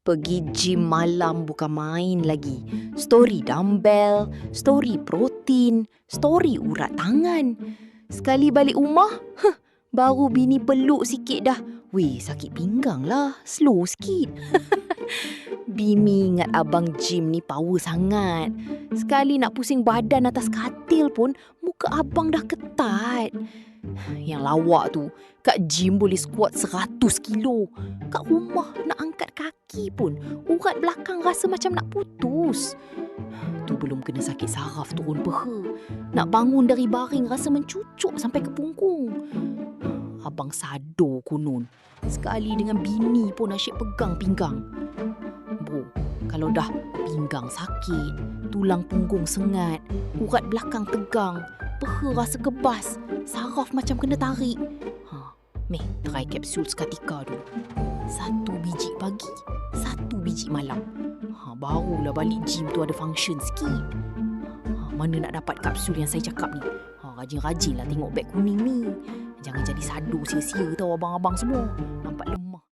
Pergi gym malam bukan main lagi. Story dumbbell, story protein, story urat tangan. Sekali balik rumah, baru bini peluk sikit dah. Weh, sakit pinggang lah. Slow sikit. Bini ingat abang gym ni power sangat. Sekali nak pusing badan atas katil pun, muka abang dah ketat. Yang lawak tu, kat gym boleh squat 100 kilo. Kat rumah nak angkat kaki pun, urat belakang rasa macam nak putus. Tu belum kena sakit saraf turun peha. Nak bangun dari baring rasa mencucuk sampai ke punggung. Abang sado konon. Sekali dengan bini pun asyik pegang pinggang. Bro, kalau dah pinggang sakit, tulang punggung sengat, urat belakang tegang, peha rasa kebas, saraf macam kena tarik. Meh, try kapsul seketika dulu. 1 biji pagi, 1 biji malam. Barulah balik gym tu ada function sikit. Mana nak dapat kapsul yang saya cakap ni? Rajin-rajinlah tengok beg kuning ni. Jangan jadi sado sia-sia tau abang-abang semua. Nampak lemah.